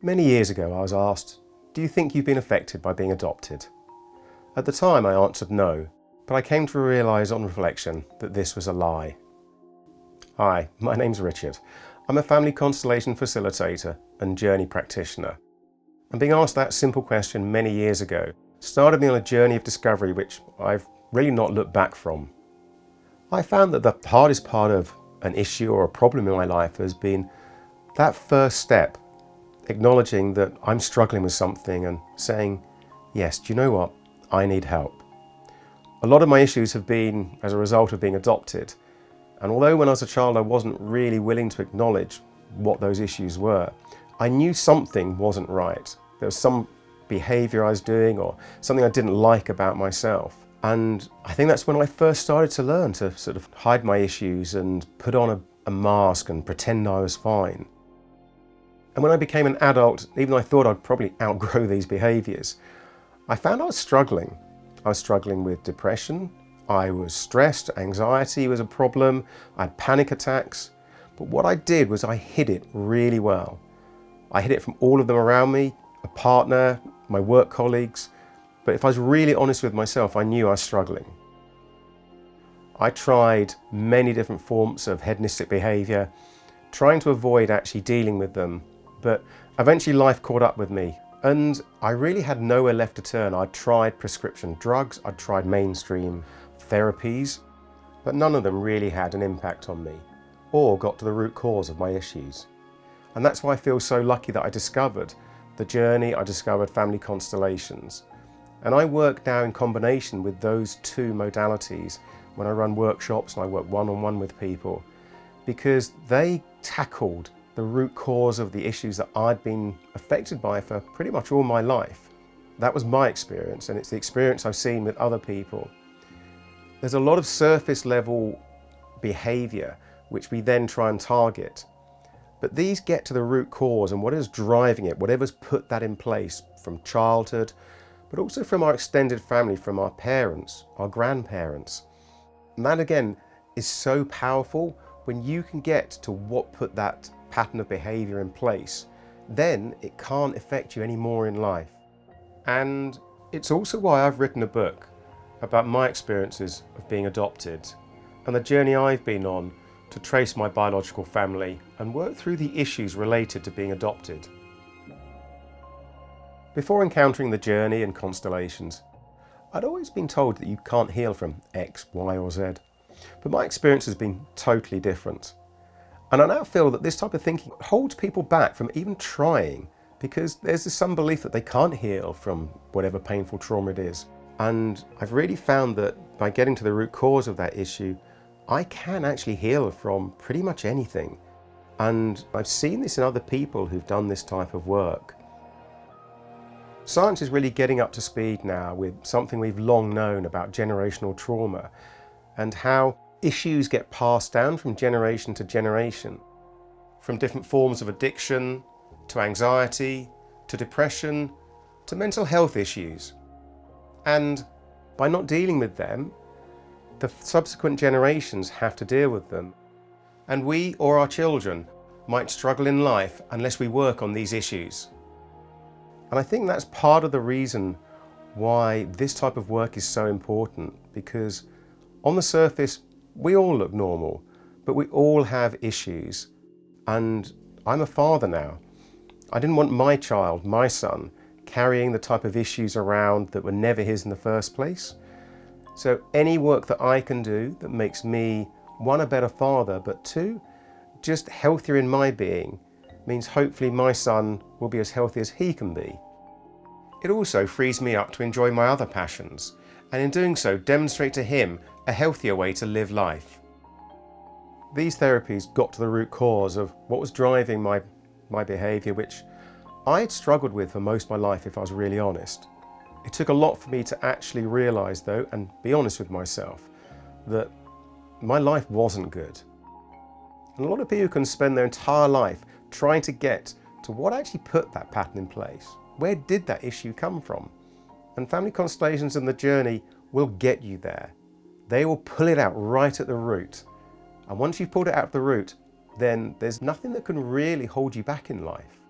Many years ago I was asked, do you think you've been affected by being adopted? At the time I answered no, but I came to realise on reflection that this was a lie. Hi, my name's Richard. I'm a family constellation facilitator and journey practitioner. And being asked that simple question many years ago started me on a journey of discovery which I've really not looked back from. I found that the hardest part of an issue or a problem in my life has been that first step, acknowledging that I'm struggling with something and saying, yes, do you know what? I need help. A lot of my issues have been as a result of being adopted. And although when I was a child I wasn't really willing to acknowledge what those issues were, I knew something wasn't right. There was some behaviour I was doing or something I didn't like about myself. And I think that's when I first started to learn to sort of hide my issues and put on a mask and pretend I was fine. And when I became an adult, even though I thought I'd probably outgrow these behaviours, I found I was struggling. I was struggling with depression, I was stressed, anxiety was a problem, I had panic attacks. But what I did was I hid it really well. I hid it from all of them around me, a partner, my work colleagues. But if I was really honest with myself, I knew I was struggling. I tried many different forms of hedonistic behaviour, trying to avoid actually dealing with them. But eventually life caught up with me and I really had nowhere left to turn. I'd tried prescription drugs, I'd tried mainstream therapies, but none of them really had an impact on me or got to the root cause of my issues. And that's why I feel so lucky that I discovered the journey, I discovered family constellations. And I work now in combination with those two modalities when I run workshops and I work one-on-one with people, because they tackled the root cause of the issues that I'd been affected by for pretty much all my life. That was my experience, and it's the experience I've seen with other people. There's a lot of surface level behaviour which we then try and target, but these get to the root cause and what is driving it, whatever's put that in place from childhood, but also from our extended family, from our parents, our grandparents. And that again is so powerful. When you can get to what put that pattern of behaviour in place, then it can't affect you anymore in life. And it's also why I've written a book about my experiences of being adopted and the journey I've been on to trace my biological family and work through the issues related to being adopted. Before encountering the journey and constellations, I'd always been told that you can't heal from X, Y or Z. But my experience has been totally different. And I now feel that this type of thinking holds people back from even trying, because there's some belief that they can't heal from whatever painful trauma it is. And I've really found that by getting to the root cause of that issue, I can actually heal from pretty much anything. And I've seen this in other people who've done this type of work. Science is really getting up to speed now with something we've long known about generational trauma and how issues get passed down from generation to generation, from different forms of addiction, to anxiety, to depression, to mental health issues. And by not dealing with them, the subsequent generations have to deal with them. And we or our children might struggle in life unless we work on these issues. And I think that's part of the reason why this type of work is so important, because on the surface, we all look normal, but we all have issues. And I'm a father now. I didn't want my child, my son, carrying the type of issues around that were never his in the first place. So any work that I can do that makes me, one, a better father, but two, just healthier in my being, means hopefully my son will be as healthy as he can be. It also frees me up to enjoy my other passions, and in doing so demonstrate to him a healthier way to live life. These therapies got to the root cause of what was driving my behaviour, which I had struggled with for most of my life, if I was really honest. It took a lot for me to actually realise though, and be honest with myself, that my life wasn't good. And a lot of people can spend their entire life trying to get to what actually put that pattern in place. Where did that issue come from? And family constellations and the journey will get you there. They will pull it out right at the root. And once you've pulled it out at the root, then there's nothing that can really hold you back in life.